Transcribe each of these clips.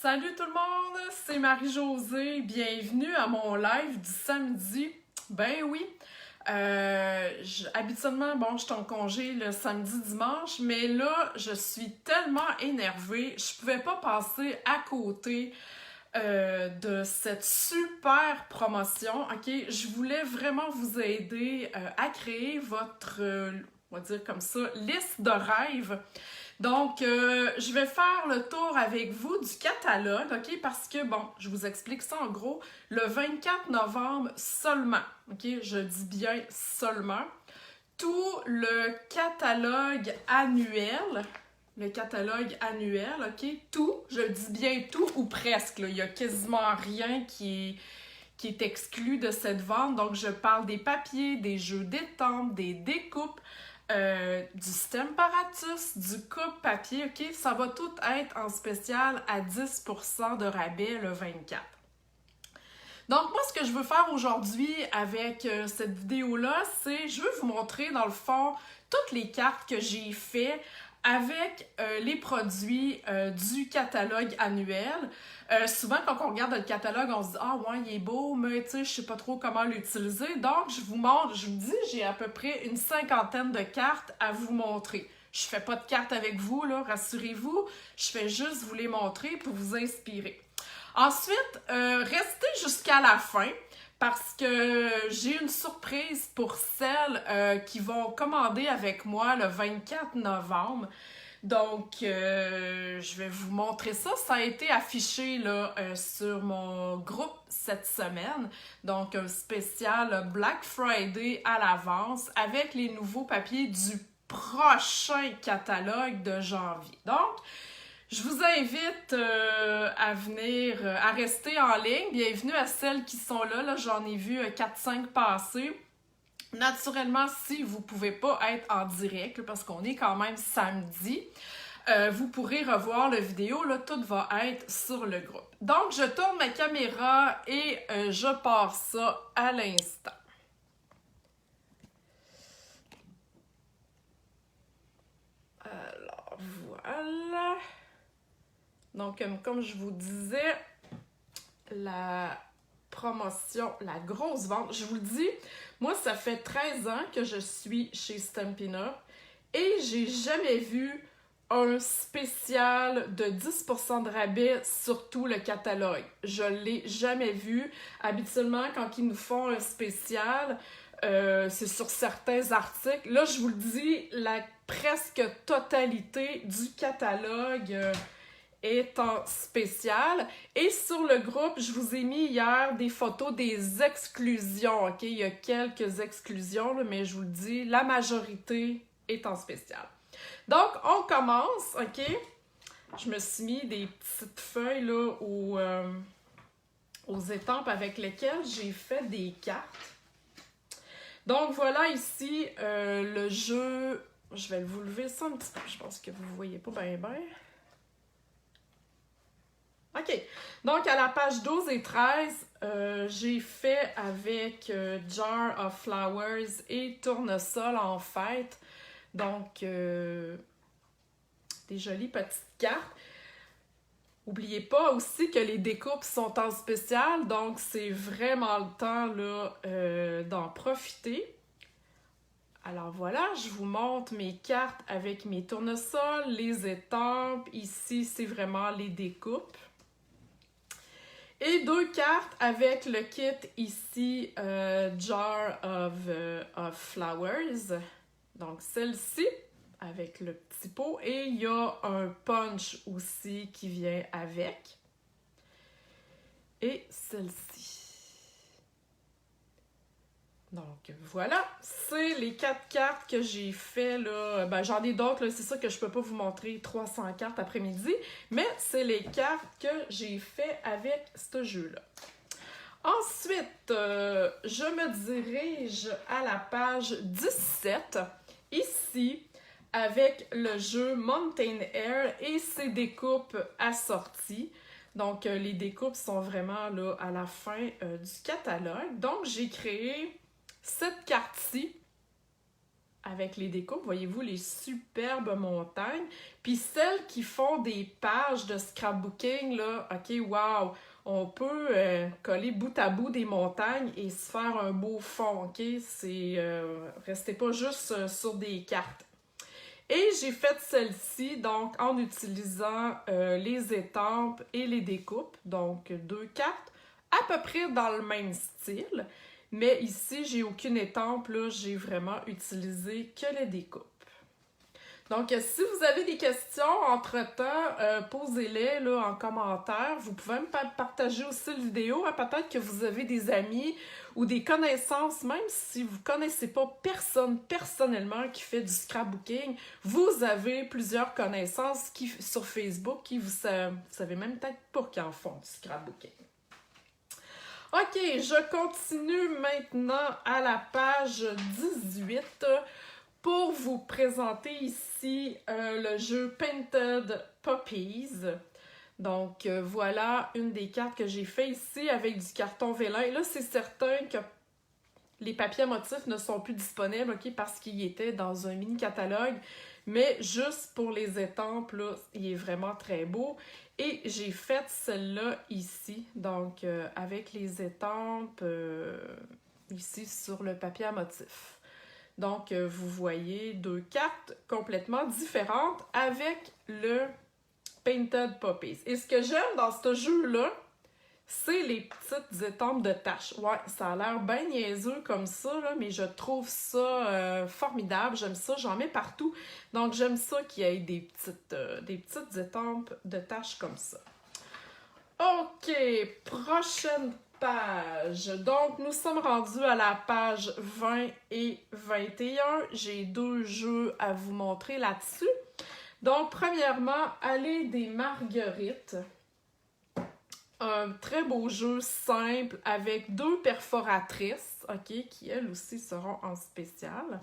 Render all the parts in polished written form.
Salut tout le monde, c'est Marie-Josée. Bienvenue à mon live du samedi. Ben oui, habituellement, bon, je suis en congé le samedi-dimanche, mais là, je suis tellement énervée, je pouvais pas passer à côté de cette super promotion. Ok, je voulais vraiment vous aider à créer votre, on va dire comme ça, liste de rêves. Donc, je vais faire le tour avec vous du catalogue, ok? Parce que, bon, je vous explique ça en gros, le 24 novembre seulement, ok? Je dis bien seulement, tout le catalogue annuel, ok? Tout, je dis bien tout ou presque, là. Il y a quasiment rien qui est exclu de cette vente. Donc, je parle des papiers, des jeux d'étampes, des découpes, du Stemparatus, du coupe-papier, ok? Ça va tout être en spécial à 10% de rabais le 24. Donc, moi, ce que je veux faire aujourd'hui avec cette vidéo-là, c'est je veux vous montrer, dans le fond, toutes les cartes que j'ai fait avec les produits du catalogue annuel. Souvent, quand on regarde le catalogue, on se dit « Ah ouais, il est beau, mais tu sais, je sais pas trop comment l'utiliser. » Donc, je vous montre, je vous dis, j'ai à peu près une 50aine de cartes à vous montrer. Je fais pas de cartes avec vous, là, rassurez-vous. Je fais juste vous les montrer pour vous inspirer. Ensuite, restez jusqu'à la fin parce que j'ai une surprise pour celles qui vont commander avec moi le 24 novembre. Donc, je vais vous montrer ça. Ça a été affiché là, sur mon groupe cette semaine. Donc, un spécial Black Friday à l'avance avec les nouveaux papiers du prochain catalogue de janvier. Donc, je vous invite à venir, à rester en ligne. Bienvenue à celles qui sont là. Là, j'en ai vu 4-5 passer. Naturellement, si vous ne pouvez pas être en direct, parce qu'on est quand même samedi, vous pourrez revoir la vidéo. Là, tout va être sur le groupe. Donc, je tourne ma caméra et je pars ça à l'instant. Alors, voilà. Donc, comme je vous disais, la promotion, la grosse vente, je vous le dis, moi, ça fait 13 ans que je suis chez Stampin' Up et j'ai jamais vu un spécial de 10% de rabais sur tout le catalogue. Je l'ai jamais vu. Habituellement, quand ils nous font un spécial, c'est sur certains articles. Là, je vous le dis, la presque totalité du catalogue est en spécial. Et sur le groupe, je vous ai mis hier des photos des exclusions, ok? Il y a quelques exclusions, là, mais je vous le dis, la majorité est en spécial. Donc, on commence, ok? Je me suis mis des petites feuilles là, aux étampes avec lesquelles j'ai fait des cartes. Donc, voilà ici le jeu. Je vais vous lever ça un petit peu. Je pense que vous ne voyez pas bien. OK. Donc, à la page 12 et 13, j'ai fait avec Jar of Flowers et Tournesol en fête. Donc, des jolies petites cartes. N'oubliez pas aussi que les découpes sont en spécial, donc c'est vraiment le temps là, d'en profiter. Alors voilà, je vous montre mes cartes avec mes tournesols, les étampes. Ici, c'est vraiment les découpes. Et deux cartes avec le kit ici, Jar of Flowers. Donc celle-ci avec le petit pot. Et il y a un punch aussi qui vient avec. Et celle-ci. Donc voilà, c'est les 4 cartes que j'ai fait là. Ben, j'en ai d'autres, c'est ça que je peux pas vous montrer 300 cartes après-midi, mais c'est les cartes que j'ai fait avec ce jeu-là. Ensuite, je me dirige à la page 17, ici, avec le jeu Mountain Air et ses découpes assorties. Donc, les découpes sont vraiment là à la fin du catalogue. Donc, j'ai créé cette carte-ci avec les découpes. Voyez-vous les superbes montagnes. Puis celles qui font des pages de scrapbooking, là, OK, wow! On peut coller bout à bout des montagnes et se faire un beau fond, OK? Restez pas juste sur des cartes. Et j'ai fait celle-ci, donc, en utilisant les étampes et les découpes. Donc, 2 cartes, à peu près dans le même style. Mais ici, j'ai aucune étampe, là, j'ai vraiment utilisé que les découpes. Donc, si vous avez des questions entre-temps, posez-les là, en commentaire. Vous pouvez me partager aussi la vidéo. Hein. Peut-être que vous avez des amis ou des connaissances, même si vous ne connaissez pas personne personnellement qui fait du scrapbooking. Vous avez plusieurs connaissances sur Facebook qui vous savez même peut-être pas qui en font du scrapbooking. OK, je continue maintenant à la page 18 pour vous présenter ici le jeu Painted Puppies. Donc voilà une des cartes que j'ai fait ici avec du carton vélin. Et là, c'est certain que les papiers à motifs ne sont plus disponibles, OK, parce qu'ils étaient dans un mini-catalogue. Mais juste pour les étampes, là, il est vraiment très beau. Et j'ai fait celle-là ici, donc avec les étampes ici sur le papier à motifs. Donc, vous voyez 2 cartes complètement différentes avec le Painted Puppies. Et ce que j'aime dans ce jeu-là, c'est les petites étampes de taches. Ouais, ça a l'air bien niaiseux comme ça, là, mais je trouve ça formidable. J'aime ça, j'en mets partout. Donc, j'aime ça qu'il y ait des petites étampes de taches comme ça. OK, prochaine page. Donc, nous sommes rendus à la page 20 et 21. J'ai 2 jeux à vous montrer là-dessus. Donc, premièrement, Allée des Marguerites. Un très beau jeu simple avec 2 perforatrices, OK, qui elles aussi seront en spécial.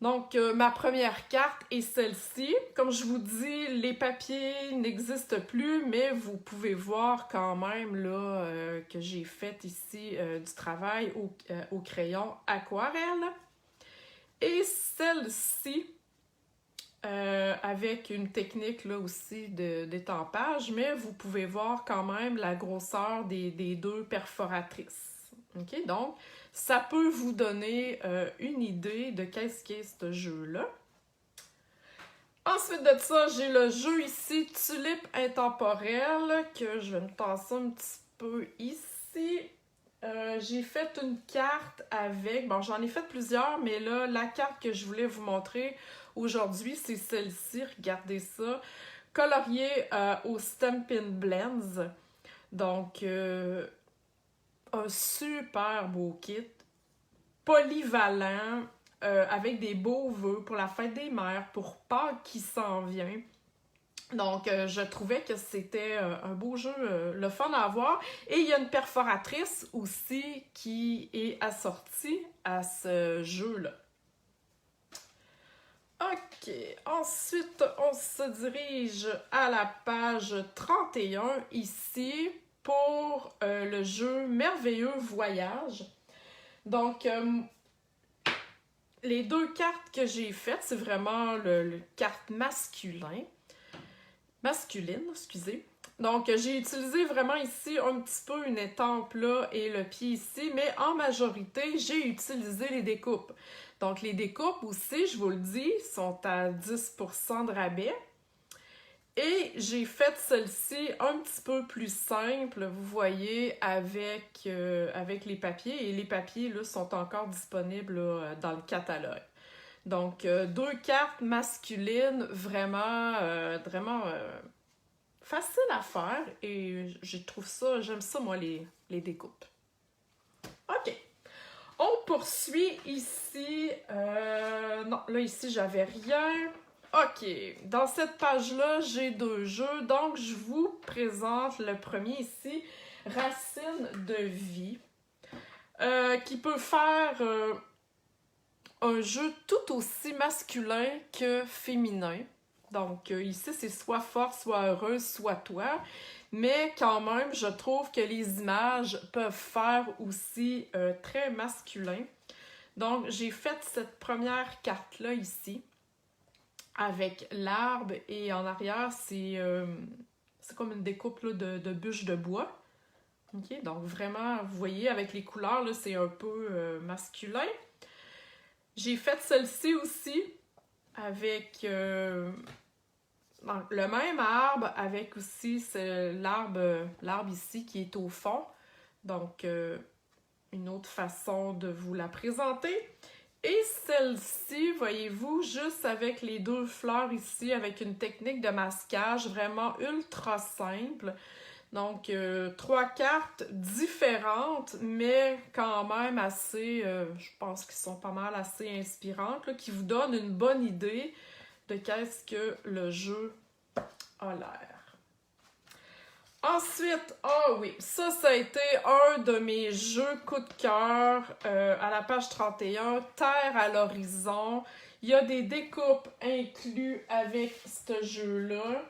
Donc, ma première carte est celle-ci. Comme je vous dis, les papiers n'existent plus, mais vous pouvez voir quand même là, que j'ai fait ici du travail au crayon aquarelle. Et celle-ci, avec une technique là aussi d'étampage, mais vous pouvez voir quand même la grosseur des 2 perforatrices. OK? Donc, ça peut vous donner une idée de qu'est-ce qu'est ce jeu-là. Ensuite de ça, j'ai le jeu ici, Tulipe intemporelle, que je vais me tasser un petit peu ici. J'ai fait une carte avec, bon j'en ai fait plusieurs, mais là, la carte que je voulais vous montrer aujourd'hui, c'est celle-ci, regardez ça. Colorier au Stampin' Blends. Donc, un super beau kit, polyvalent, avec des beaux vœux pour la fête des mères, pour Pâques qui s'en vient. Donc, je trouvais que c'était un beau jeu, le fun à avoir. Et il y a une perforatrice aussi qui est assortie à ce jeu-là. OK, ensuite, on se dirige à la page 31 ici pour le jeu Merveilleux Voyage. Donc, les 2 cartes que j'ai faites, c'est vraiment le carte masculine, excusez. Donc, j'ai utilisé vraiment ici un petit peu une étampe là et le pied ici, mais en majorité, j'ai utilisé les découpes. Donc, les découpes aussi, je vous le dis, sont à 10% de rabais. Et j'ai fait celle-ci un petit peu plus simple, vous voyez, avec les papiers. Et les papiers là, sont encore disponibles là, dans le catalogue. Donc, 2 cartes masculines, vraiment facile à faire. Et je trouve ça, j'aime ça, moi, les découpes. OK. On poursuit ici. Non, là, ici, j'avais rien. OK. Dans cette page-là, j'ai 2 jeux. Donc, je vous présente le premier ici, Racine de vie, qui peut faire un jeu tout aussi masculin que féminin. Donc, ici, c'est soit fort, soit heureuse, soit toi. Mais quand même, je trouve que les images peuvent faire aussi très masculin. Donc, j'ai fait cette première carte-là ici, avec l'arbre, et en arrière, c'est comme une découpe là, de bûches de bois. Ok, donc vraiment, vous voyez, avec les couleurs, là, c'est un peu masculin. J'ai fait celle-ci aussi avec le même arbre, avec aussi l'arbre ici qui est au fond. Donc, une autre façon de vous la présenter. Et celle-ci, voyez-vous, juste avec les deux fleurs ici, avec une technique de masquage vraiment ultra simple. Donc, trois cartes différentes, mais quand même assez, je pense qu'ils sont pas mal assez inspirantes, là, qui vous donnent une bonne idée de qu'est-ce que le jeu a l'air. Ensuite, oui, ça a été un de mes jeux coup de cœur à la page 31, Terre à l'horizon. Il y a des découpes inclus avec ce jeu-là.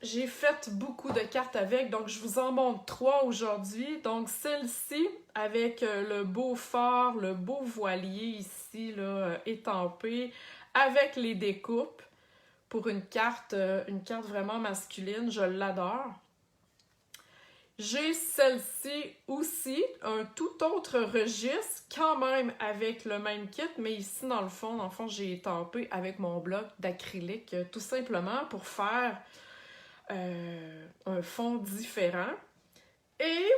J'ai fait beaucoup de cartes avec, donc je vous en montre 3 aujourd'hui. Donc celle-ci, avec le beau phare, le beau voilier ici, là, étampé, avec les découpes. Pour une carte vraiment masculine, je l'adore. J'ai celle-ci aussi, un tout autre registre, quand même avec le même kit, mais ici dans le fond, j'ai étampé avec mon bloc d'acrylique, tout simplement pour faire un fond différent. Et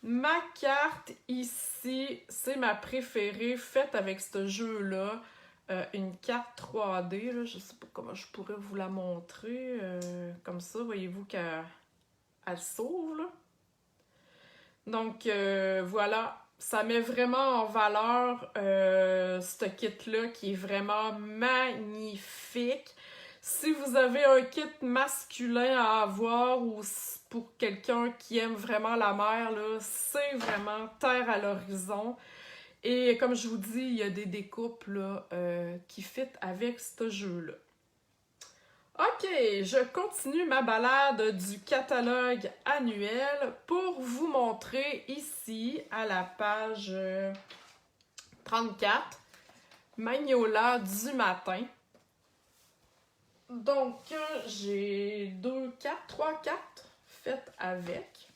ma carte ici, c'est ma préférée, faite avec ce jeu-là. Une carte 3D, là, je sais pas comment je pourrais vous la montrer. Comme ça, voyez-vous qu'elle s'ouvre. Là. Donc, voilà, ça met vraiment en valeur ce kit-là qui est vraiment magnifique. Si vous avez un kit masculin à avoir ou pour quelqu'un qui aime vraiment la mer, là, c'est vraiment Terre à l'horizon. Et comme je vous dis, il y a des découpes là, qui fit avec ce jeu-là. Ok, je continue ma balade du catalogue annuel pour vous montrer ici, à la page 34, Magnolia du matin. Donc, j'ai 3 cartes faites avec.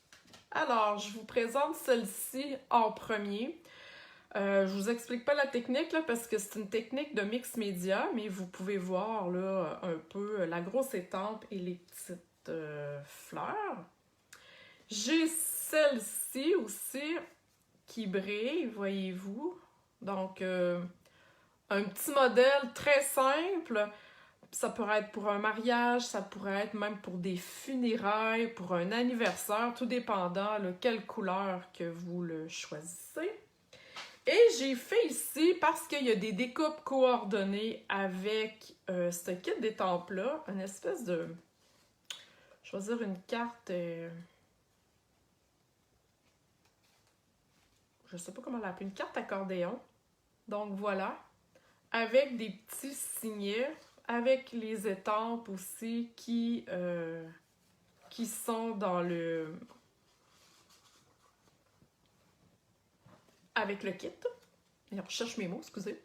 Alors, je vous présente celle-ci en premier. Je vous explique pas la technique là, parce que c'est une technique de mix média, mais vous pouvez voir là, un peu la grosse étampe et les petites fleurs. J'ai celle-ci aussi qui brille, voyez-vous. Donc, un petit modèle très simple. Ça pourrait être pour un mariage, ça pourrait être même pour des funérailles, pour un anniversaire, tout dépendant de quelle couleur que vous le choisissez. Et j'ai fait ici, parce qu'il y a des découpes coordonnées avec ce kit d'étampes-là, une espèce de... choisir une carte... je sais pas comment l'appeler, une carte accordéon. Donc voilà, avec des petits signets, avec les étampes aussi qui sont dans le... avec le kit. Et on cherche mes mots, excusez.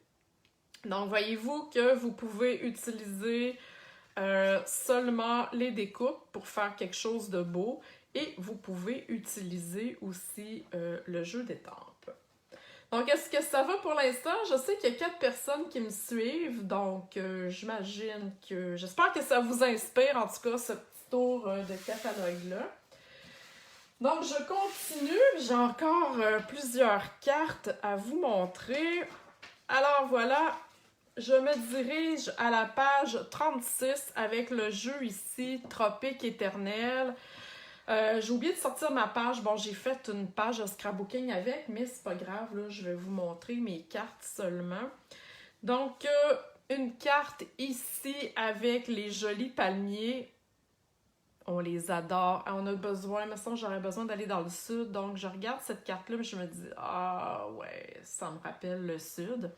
Donc, voyez-vous que vous pouvez utiliser seulement les découpes pour faire quelque chose de beau et vous pouvez utiliser aussi le jeu d'étampes. Donc, est-ce que ça va pour l'instant? Je sais qu'il y a 4 personnes qui me suivent, donc j'imagine que... j'espère que ça vous inspire, en tout cas, ce petit tour de catalogue-là. Donc, je continue. J'ai encore plusieurs cartes à vous montrer. Alors, voilà. Je me dirige à la page 36 avec le jeu ici, Tropique éternel. J'ai oublié de sortir ma page. Bon, j'ai fait une page de scrapbooking avec, mais c'est pas grave. Là, je vais vous montrer mes cartes seulement. Donc, une carte ici avec les jolis palmiers. On les adore. On a besoin, mais ça, j'aurais besoin d'aller dans le sud. Donc, je regarde cette carte-là, mais je me dis, ah ouais, ça me rappelle le sud.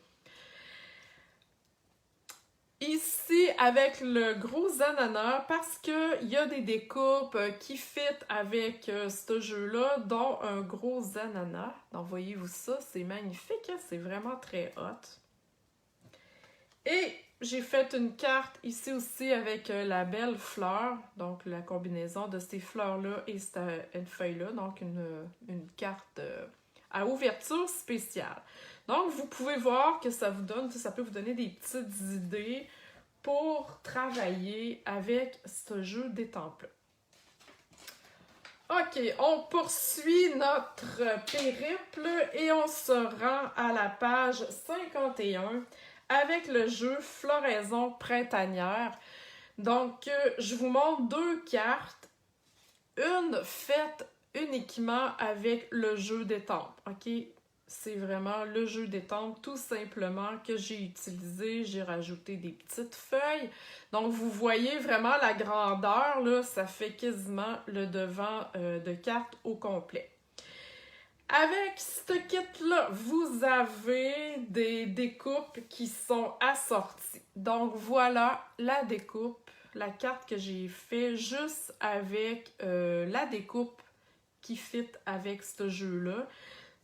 Ici, avec le gros ananas, parce qu'il y a des découpes qui fit avec ce jeu-là, dont un gros ananas. Donc, voyez-vous ça? C'est magnifique, hein? C'est vraiment très hot. Et j'ai fait une carte ici aussi avec la belle fleur, donc la combinaison de ces fleurs-là et une feuille-là, donc une carte à ouverture spéciale. Donc, vous pouvez voir que ça vous donne, ça peut vous donner des petites idées pour travailler avec ce jeu d'étampes-là. OK, on poursuit notre périple et on se rend à la page 51 avec le jeu Floraison printanière. Donc, je vous montre deux cartes. Une faite uniquement avec le jeu d'étampes. OK? C'est vraiment le jeu d'étampes tout simplement que j'ai utilisé. J'ai rajouté des petites feuilles. Donc, vous voyez vraiment la grandeur, là, ça fait quasiment le devant de carte au complet. Avec ce kit-là, vous avez des découpes qui sont assorties. Donc, voilà la découpe, la carte que j'ai fait juste avec la découpe qui fit avec ce jeu-là.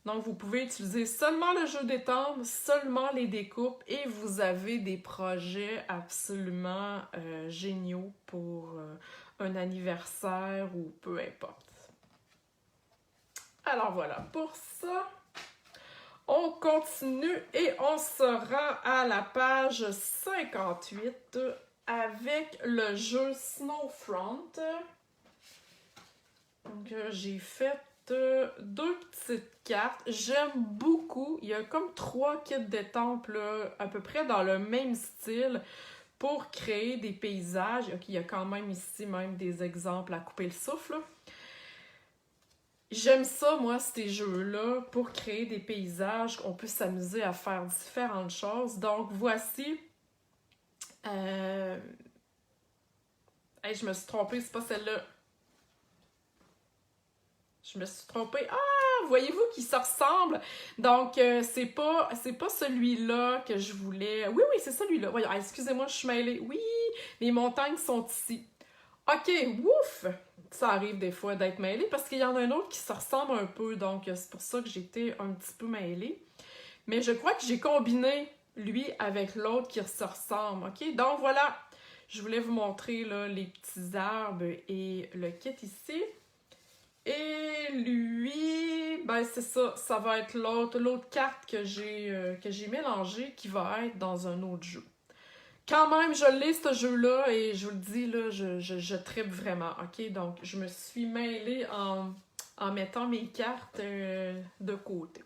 Donc, vous pouvez utiliser seulement le jeu d'étampes, seulement les découpes, et vous avez des projets absolument géniaux pour un anniversaire ou peu importe. Alors voilà, pour ça, on continue et on se rend à la page 58 avec le jeu Snowfront. Donc, j'ai fait deux petites cartes. J'aime beaucoup. Il y a comme 3 kits d'étampes à peu près dans le même style pour créer des paysages. Ok, il y a quand même ici même des exemples à couper le souffle. J'aime ça, moi, ces jeux-là, pour créer des paysages. On peut s'amuser à faire différentes choses. Donc, voici. Hey, je me suis trompée, c'est pas celle-là. Je me suis trompée. Ah, voyez-vous qu'ils se ressemblent. Donc, c'est pas celui-là que je voulais. Oui, c'est celui-là. Voyons, excusez-moi, je suis mêlée. Oui, les montagnes sont ici. OK, ouf! Ça arrive des fois d'être mêlée parce qu'il y en a un autre qui se ressemble un peu. Donc, c'est pour ça que j'étais un petit peu mêlée. Mais je crois que j'ai combiné lui avec l'autre qui se ressemble. OK? Donc, voilà. Je voulais vous montrer là, les petits arbres et le kit ici. Et lui, ben c'est ça, ça va être l'autre carte que j'ai mélangée qui va être dans un autre jeu. Quand même, je l'ai ce jeu-là et je vous le dis, là, je trippe vraiment, ok? Donc, je me suis mêlée en mettant mes cartes de côté.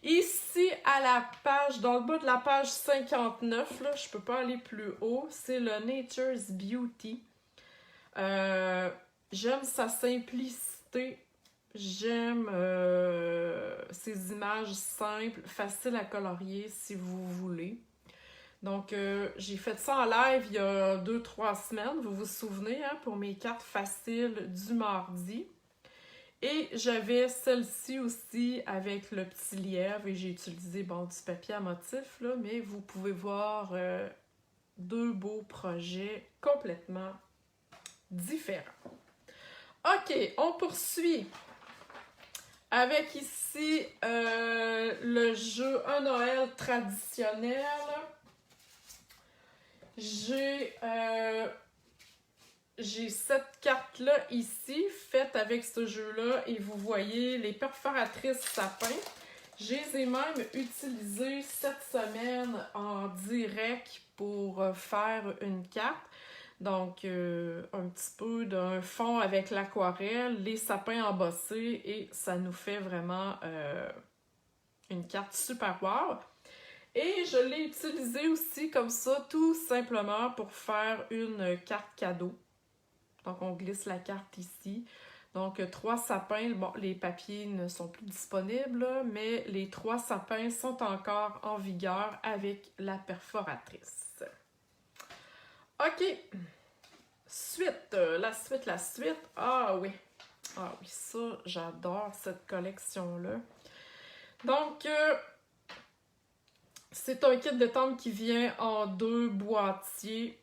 Ici, à la page, dans le bas de la page 59, là, je peux pas aller plus haut, c'est le Nature's Beauty. J'aime sa simplicité. J'aime ces images simples, faciles à colorier si vous voulez. Donc, j'ai fait ça en live il y a 2-3 semaines, vous vous souvenez, hein, pour mes cartes faciles du mardi. Et j'avais celle-ci aussi avec le petit lièvre et j'ai utilisé du papier à motif, là, mais vous pouvez voir deux beaux projets complètement différents. OK, on poursuit avec ici le jeu Un Noël traditionnel. J'ai cette carte-là ici, faite avec ce jeu-là, et vous voyez les perforatrices sapins. Je les ai même utilisées cette semaine en direct pour faire une carte. Donc, un petit peu d'un fond avec l'aquarelle, les sapins embossés, et ça nous fait vraiment une carte super wow. Et je l'ai utilisée aussi comme ça, tout simplement pour faire une carte cadeau. Donc, on glisse la carte ici. Donc, 3 sapins, bon, les papiers ne sont plus disponibles, là, mais les 3 sapins sont encore en vigueur avec la perforatrice. OK. Suite, la suite. Ah oui, ça, j'adore cette collection-là. Donc, C'est un kit de tente qui vient en 2 boîtiers.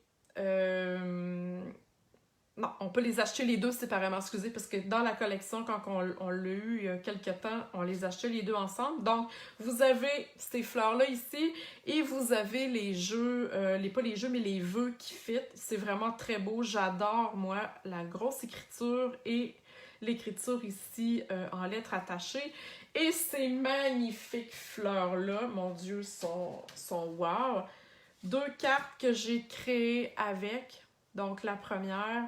Non, on peut les acheter les deux séparément, excusez, parce que dans la collection, quand on l'a eu il y a quelques temps, on les achetait les deux ensemble. Donc, vous avez ces fleurs-là ici, et vous avez les jeux, pas les jeux, mais les vœux qui fit. C'est vraiment très beau. J'adore, moi, la grosse écriture et l'écriture ici en lettres attachées. Et ces magnifiques fleurs-là, mon Dieu, sont wow! 2 cartes que j'ai créées avec. Donc, la première,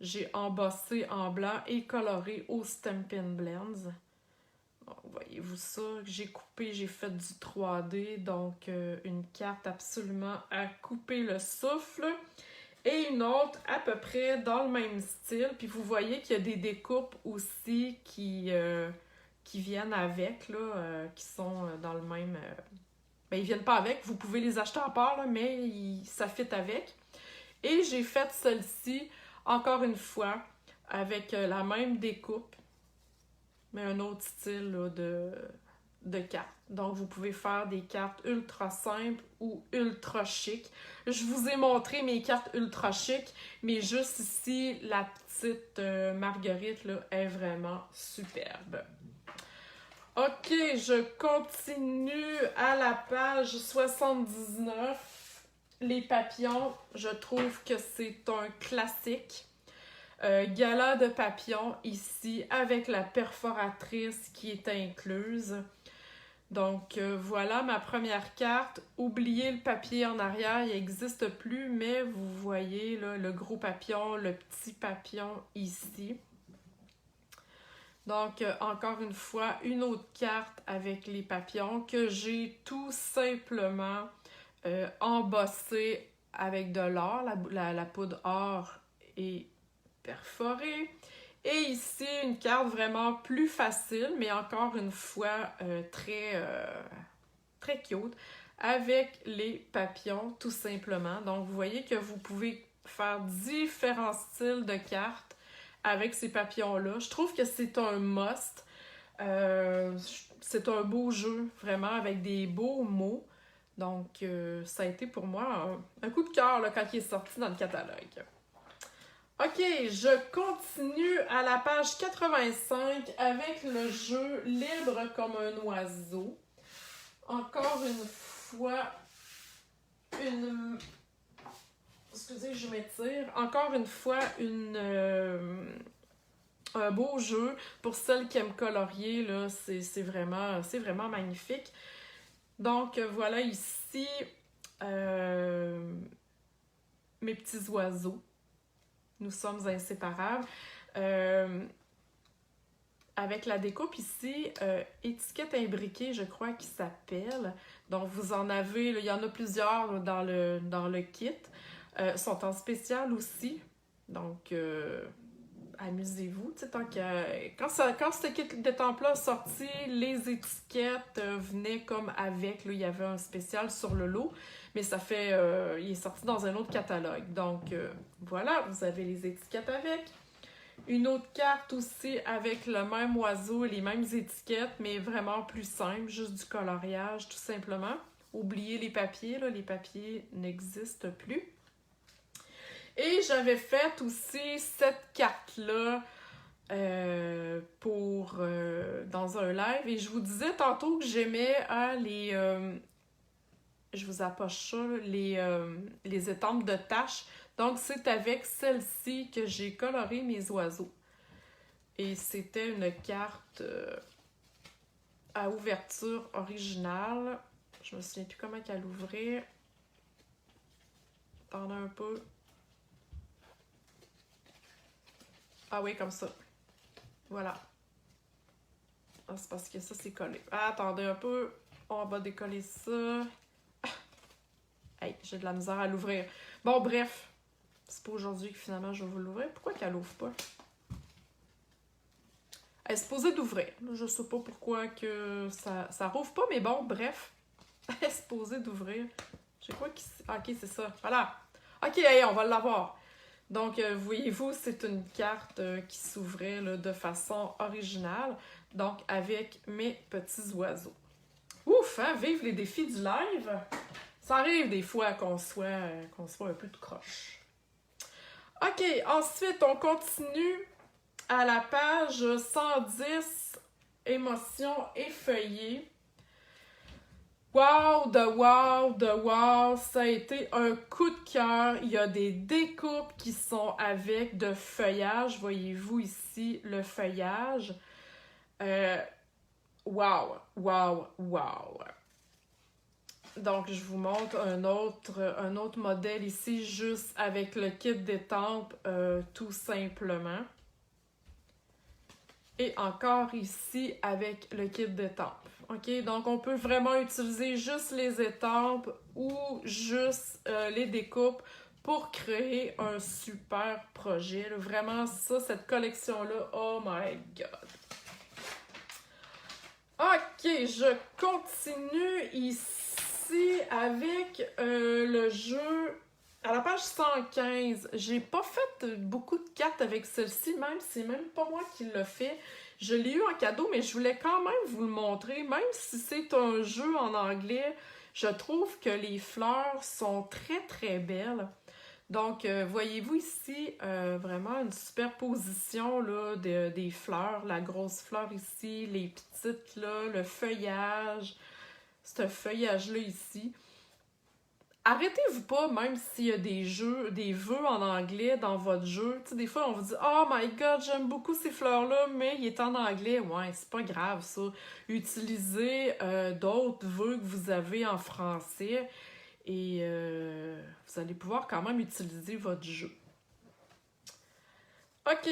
j'ai embossé en blanc et coloré au Stampin' Blends. Bon, voyez-vous ça? J'ai coupé, j'ai fait du 3D. Donc, une carte absolument à couper le souffle. Et une autre à peu près dans le même style. Puis vous voyez qu'il y a des découpes aussi qui viennent avec, là, qui sont dans le même... ben, ils viennent pas avec, vous pouvez les acheter en part, là, mais ça fit avec. Et j'ai fait celle-ci, encore une fois, avec la même découpe, mais un autre style là, de cartes. Donc, vous pouvez faire des cartes ultra simples ou ultra chic. Je vous ai montré mes cartes ultra chic, mais juste ici, la petite marguerite là, est vraiment superbe. Ok, je continue à la page 79. Les papillons, je trouve que c'est un classique. Gala de papillons ici avec la perforatrice qui est incluse. Donc voilà ma première carte. Oubliez le papier en arrière, il n'existe plus, mais vous voyez là, le gros papillon, le petit papillon ici. Donc, encore une fois, une autre carte avec les papillons que j'ai tout simplement embossée avec de l'or. La poudre or est perforée. Et ici, une carte vraiment plus facile, mais encore une fois, très cute, avec les papillons, tout simplement. Donc, vous voyez que vous pouvez faire différents styles de cartes avec ces papillons-là. Je trouve que c'est un must. C'est un beau jeu, vraiment, avec des beaux mots. Donc, ça a été pour moi un coup de cœur là, quand il est sorti dans le catalogue. Ok, je continue à la page 85 avec le jeu Libre comme un oiseau. Encore une fois, excusez, je m'étire. Encore une fois, un beau jeu. Pour celles qui aiment colorier, là, c'est vraiment magnifique. Donc, voilà ici mes petits oiseaux. Nous sommes inséparables. Avec la découpe ici, étiquette imbriquée, je crois qu'il s'appelle. Donc, vous en avez, il y en a plusieurs là, dans le kit. Sont en spécial aussi. Donc, amusez-vous. Quand ce kit d'étampes-là est sorti, les étiquettes venaient comme avec. Là, il y avait un spécial sur le lot. Mais ça fait... il est sorti dans un autre catalogue. Donc, voilà, vous avez les étiquettes avec. Une autre carte aussi avec le même oiseau et les mêmes étiquettes, mais vraiment plus simple, juste du coloriage, tout simplement. Oubliez les papiers, là, les papiers n'existent plus. Et j'avais fait aussi cette carte-là dans un live. Et je vous disais tantôt que j'aimais je vous approche ça, les étampes de taches. Donc, c'est avec celle-ci que j'ai coloré mes oiseaux. Et c'était une carte à ouverture originale. Je me souviens plus comment qu'elle ouvrait. Attendez un peu. Ah oui, comme ça. Voilà. Ah, c'est parce que ça, c'est collé. Ah, attendez un peu. On va décoller ça. Hey, j'ai de la misère à l'ouvrir. Bon, bref. C'est pas aujourd'hui que finalement je vais vous l'ouvrir. Pourquoi qu'elle ouvre pas? Elle est supposée d'ouvrir. Je sais pas pourquoi que ça rouvre pas, mais bon, bref. Elle est supposée d'ouvrir. Je sais quoi qui... Ok, c'est ça. Voilà. Ok, hey, on va l'avoir. Donc, voyez-vous, c'est une carte qui s'ouvrait là, de façon originale. Donc, avec mes petits oiseaux. Ouf, hein, vive les défis du live! Ça arrive des fois qu'on soit un peu tout croche. OK, ensuite, on continue à la page 110, émotions effeuillées. Wow, de wow, ça a été un coup de cœur. Il y a des découpes qui sont avec de feuillage. Voyez-vous ici le feuillage. Wow. Donc, je vous montre un autre modèle ici, juste avec le kit d'étampe, tout simplement. Et encore ici, avec le kit d'étampe. OK? Donc, on peut vraiment utiliser juste les étampes ou juste les découpes pour créer un super projet. Là. Vraiment, ça, cette collection-là, oh my God! OK, je continue ici avec le jeu à la page 115. J'ai pas fait beaucoup de cartes avec celle-ci, même c'est même pas moi qui l'ai fait. Je l'ai eu en cadeau, mais je voulais quand même vous le montrer. Même si c'est un jeu en anglais, je trouve que les fleurs sont très très belles. Donc, voyez-vous ici vraiment une superposition là, des fleurs, la grosse fleur ici, les petites là, le feuillage, ce feuillage-là ici. Arrêtez-vous pas, même s'il y a des vœux en anglais dans votre jeu. Tu sais, des fois, on vous dit « Oh my God, j'aime beaucoup ces fleurs-là, mais il est en anglais. » Ouais, c'est pas grave, ça. Utilisez d'autres vœux que vous avez en français et vous allez pouvoir quand même utiliser votre jeu. OK.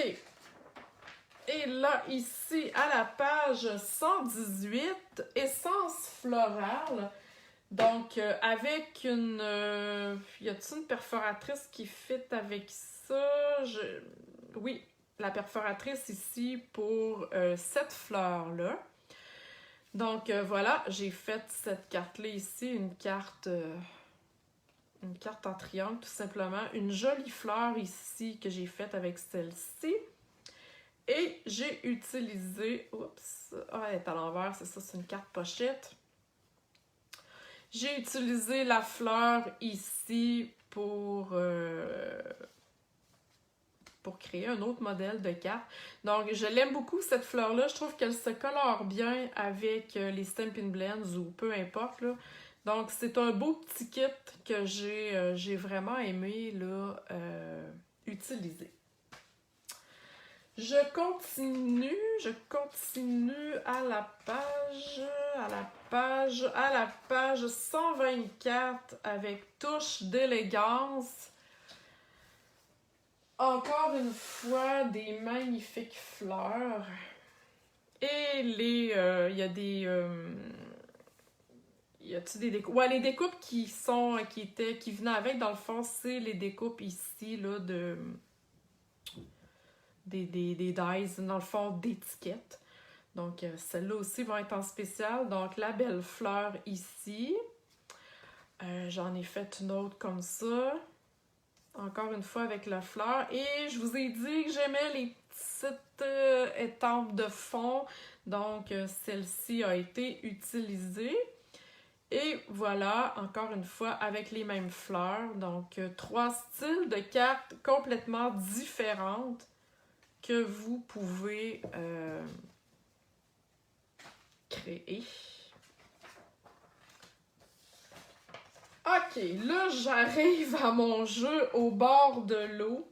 Et là, ici, à la page 118, essence florale. Donc, avec une... y a-t-il une perforatrice qui fit avec ça? Oui, la perforatrice ici pour cette fleur-là. Donc, voilà, j'ai fait cette carte-là ici, une carte en triangle, tout simplement. Une jolie fleur ici que j'ai faite avec celle-ci. Et j'ai utilisé... Oups! Ah, elle est à l'envers, c'est ça, c'est une carte pochette. J'ai utilisé la fleur ici pour créer un autre modèle de carte. Donc, je l'aime beaucoup, cette fleur-là. Je trouve qu'elle se colore bien avec les Stampin' Blends ou peu importe, là. Donc, c'est un beau petit kit que j'ai vraiment aimé là, utiliser. Je continue à la page 124 avec touche d'élégance. Encore une fois, des magnifiques fleurs. Et il y a des... y a-t-il des découpes? Ouais, les découpes qui venaient avec, dans le fond, c'est les découpes ici, là, des dies, dans le fond, d'étiquettes. Donc, celles-là aussi vont être en spécial. Donc, la belle fleur ici. J'en ai fait une autre comme ça. Encore une fois avec la fleur. Et je vous ai dit que j'aimais les petites étampes de fond. Donc, celle-ci a été utilisée. Et voilà, encore une fois, avec les mêmes fleurs. Donc, 3 styles de cartes complètement différentes que vous pouvez créer. OK, là, j'arrive à mon jeu au bord de l'eau.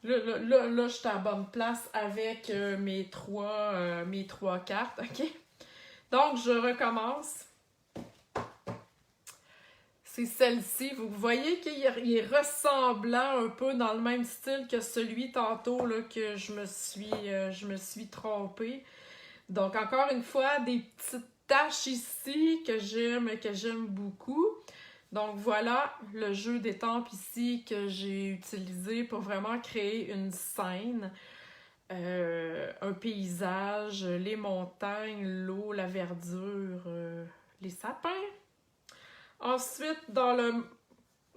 Là, je suis à la bonne place avec mes trois cartes, OK? Donc, je recommence. C'est celle-ci. Vous voyez qu'il est ressemblant un peu dans le même style que celui tantôt là, que je me suis trompée. Donc, encore une fois, des petites taches ici que j'aime beaucoup. Donc, voilà le jeu d'étampes ici que j'ai utilisé pour vraiment créer une scène. Un paysage, les montagnes, l'eau, la verdure, les sapins. Ensuite,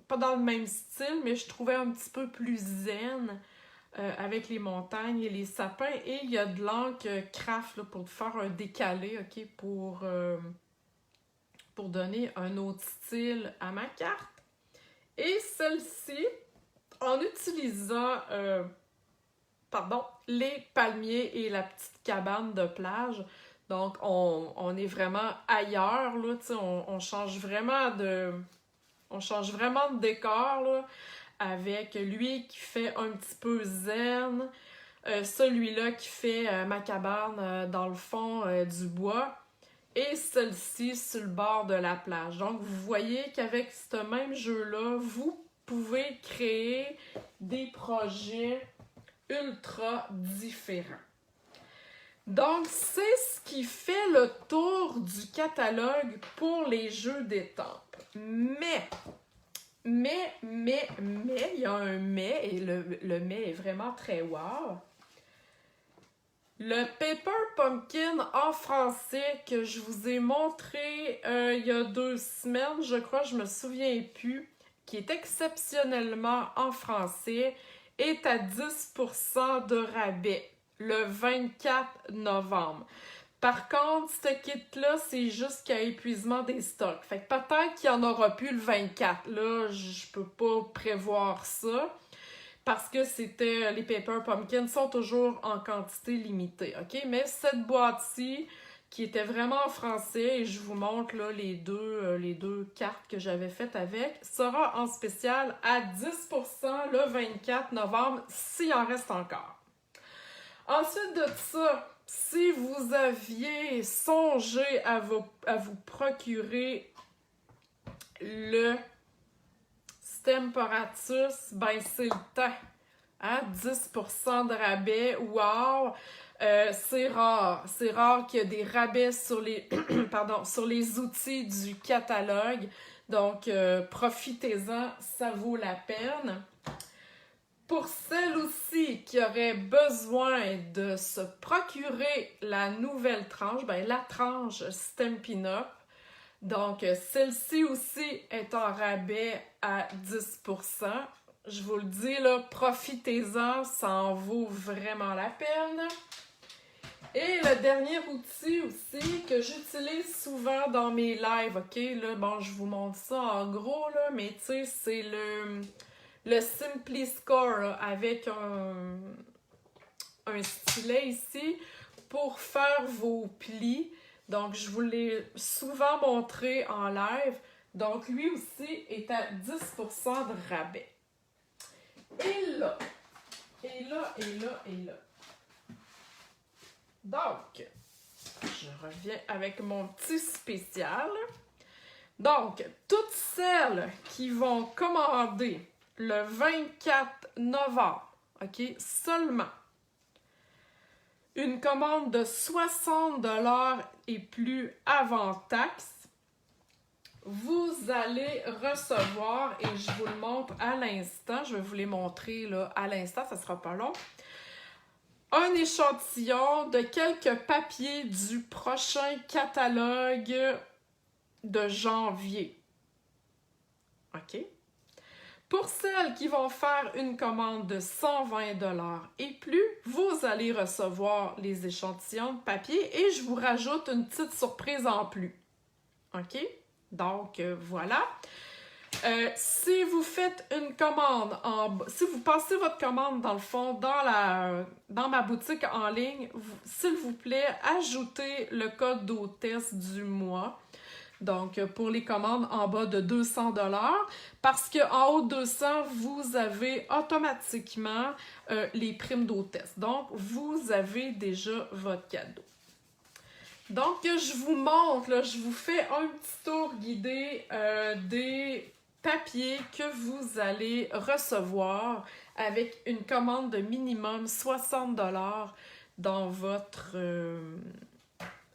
pas dans le même style, mais je trouvais un petit peu plus zen avec les montagnes et les sapins. Et il y a de l'encre craft là, pour faire un décalé, OK, pour pour donner un autre style à ma carte. Et celle-ci, en utilisant les palmiers et la petite cabane de plage. Donc, on est vraiment ailleurs, là, tu sais, on change vraiment de décor, là, avec lui qui fait un petit peu zen, celui-là qui fait ma cabane dans le fond du bois, et celle-ci sur le bord de la plage. Donc, vous voyez qu'avec ce même jeu-là, vous pouvez créer des projets ultra différents. Donc, c'est ce qui fait le tour du catalogue pour les jeux d'étampes. Mais, il y a un mais, et le mais est vraiment très wow. Le Paper Pumpkin en français que je vous ai montré il y a 2 semaines, je crois, je me souviens plus, qui est exceptionnellement en français, est à 10% de rabais le 24 novembre. Par contre, ce kit-là, c'est jusqu'à épuisement des stocks. Fait que peut-être qu'il n'y en aura plus le 24. Là, je peux pas prévoir ça. Parce que les Paper Pumpkins sont toujours en quantité limitée, ok? Mais cette boîte-ci, qui était vraiment en français, et je vous montre là, les deux cartes que j'avais faites avec, sera en spécial à 10% le 24 novembre, s'il en reste encore. Ensuite de ça, si vous aviez songé à vous procurer le Stemperatus, ben c'est le temps. Hein? 10% de rabais, wow! C'est rare. C'est rare qu'il y ait des rabais sur les, sur les outils du catalogue. Donc, profitez-en, ça vaut la peine. Pour celles aussi qui auraient besoin de se procurer la nouvelle tranche, ben la tranche Stampin' Up! Donc, celle-ci aussi est en rabais à 10%. Je vous le dis, là, profitez-en, ça en vaut vraiment la peine. Et le dernier outil aussi que j'utilise souvent dans mes lives, ok? Là, bon, je vous montre ça en gros, là, mais tu sais, c'est le Simply Score là, avec un stylet ici pour faire vos plis. Donc, je vous l'ai souvent montré en live. Donc, lui aussi est à 10% de rabais. Et là. Donc, je reviens avec mon petit spécial. Donc, toutes celles qui vont commander le 24 novembre, ok, seulement, une commande de 60$ et plus avant taxe, vous allez recevoir, et je vous le montre à l'instant, je vais vous les montrer là, à l'instant, ça sera pas long, un échantillon de quelques papiers du prochain catalogue de janvier. OK? Pour celles qui vont faire une commande de 120$ et plus, vous allez recevoir les échantillons de papier et je vous rajoute une petite surprise en plus. OK? Donc, voilà. Si vous faites une commande, si vous passez votre commande dans le fond, dans ma boutique en ligne, s'il vous plaît, ajoutez le code d'hôtesse du mois. Donc, pour les commandes en bas de 200$, parce qu'en haut de 200$, vous avez automatiquement les primes d'hôtesse. Donc, vous avez déjà votre cadeau. Donc, je vous montre, là, je vous fais un petit tour guidé des papiers que vous allez recevoir avec une commande de minimum 60$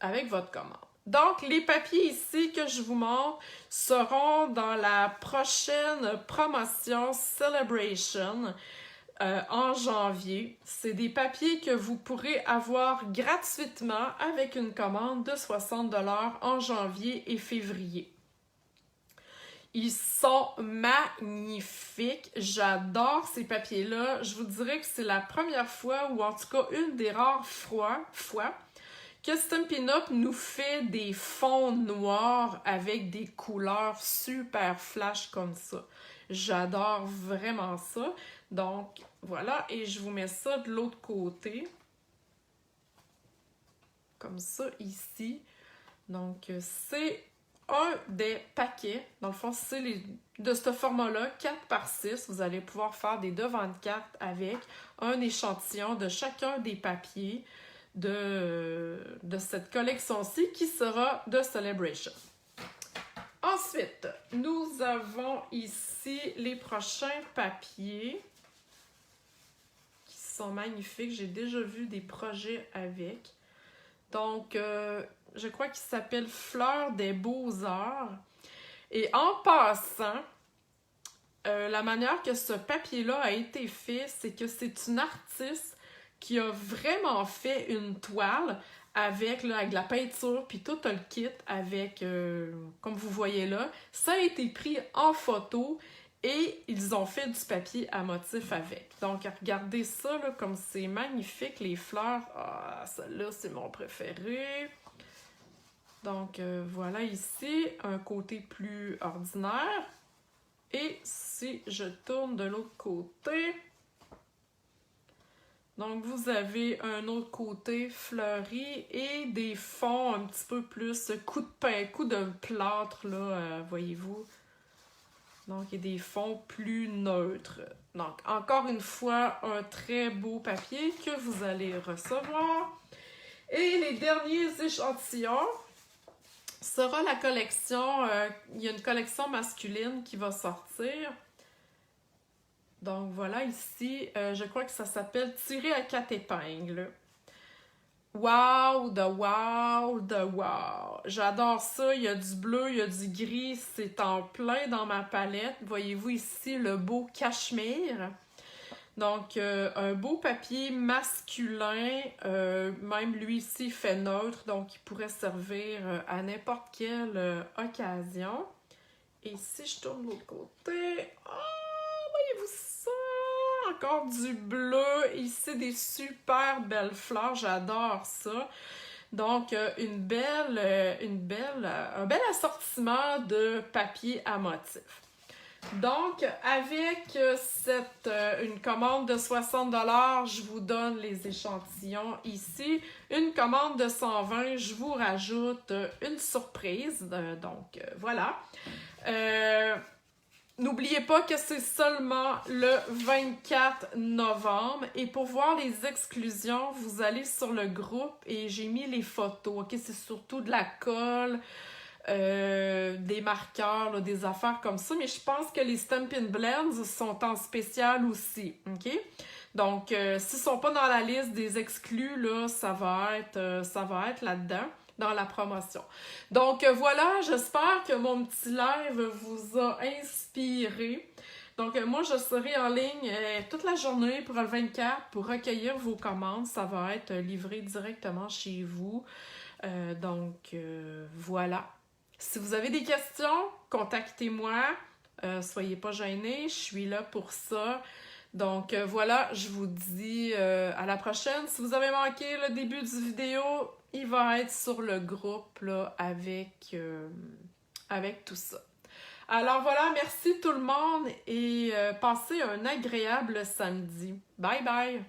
avec votre commande. Donc, les papiers ici que je vous montre seront dans la prochaine promotion Celebration en janvier. C'est des papiers que vous pourrez avoir gratuitement avec une commande de 60$ en janvier et février. Ils sont magnifiques. J'adore ces papiers-là. Je vous dirais que c'est la première fois, ou en tout cas une des rares fois que Stampin' Up! Nous fait des fonds noirs avec des couleurs super flash comme ça. J'adore vraiment ça. Donc, voilà. Et je vous mets ça de l'autre côté. Comme ça, ici. Donc, c'est un des paquets. Dans le fond, c'est de ce format-là, 4 par 6. Vous allez pouvoir faire des devants de cartes avec un échantillon de chacun des papiers de cette collection-ci qui sera de Celebration. Ensuite, nous avons ici les prochains papiers qui sont magnifiques. J'ai déjà vu des projets avec. Donc, je crois qu'il s'appelle Fleurs des Beaux-Arts. Et en passant, la manière que ce papier-là a été fait, c'est que c'est une artiste qui a vraiment fait une toile avec de la peinture, puis tout le kit avec, comme vous voyez là. Ça a été pris en photo et ils ont fait du papier à motif avec. Donc, regardez ça, là, comme c'est magnifique, les fleurs. Ah, celle-là, c'est mon préféré. Donc, voilà ici, un côté plus ordinaire. Et si je tourne de l'autre côté, donc vous avez un autre côté fleuri et des fonds un petit peu plus coup de plâtre, là, voyez-vous. Donc, il y a des fonds plus neutres. Donc, encore une fois, un très beau papier que vous allez recevoir. Et les derniers échantillons sera la collection, il y a une collection masculine qui va sortir. Donc voilà, ici, je crois que ça s'appelle Tirer à 4 épingles. Wow, de wow, de wow! J'adore ça, il y a du bleu, il y a du gris, c'est en plein dans ma palette. Voyez-vous ici le beau cachemire. Donc, un beau papier masculin, même lui ici fait neutre, donc il pourrait servir à n'importe quelle occasion. Et si je tourne de l'autre côté, voyez-vous ça? Encore du bleu, ici des super belles fleurs, j'adore ça. Donc, un bel assortiment de papier à motifs. Donc, avec une commande de 60$, je vous donne les échantillons ici. Une commande de 120$, je vous rajoute une surprise. Donc, voilà. N'oubliez pas que c'est seulement le 24 novembre. Et pour voir les exclusions, vous allez sur le groupe et j'ai mis les photos. OK? C'est surtout de la colle. Des marqueurs, là, des affaires comme ça, mais je pense que les Stampin' Blends sont en spécial aussi, ok? Donc, s'ils ne sont pas dans la liste des exclus, là, ça va être là-dedans, dans la promotion. Donc, voilà, j'espère que mon petit live vous a inspiré. Donc, moi, je serai en ligne toute la journée pour le 24 pour recueillir vos commandes. Ça va être livré directement chez vous. Donc, voilà. Si vous avez des questions, contactez-moi. Soyez pas gênés, je suis là pour ça. Donc voilà, je vous dis à la prochaine. Si vous avez manqué le début du vidéo, il va être sur le groupe là, avec tout ça. Alors voilà, merci tout le monde et passez un agréable samedi. Bye bye!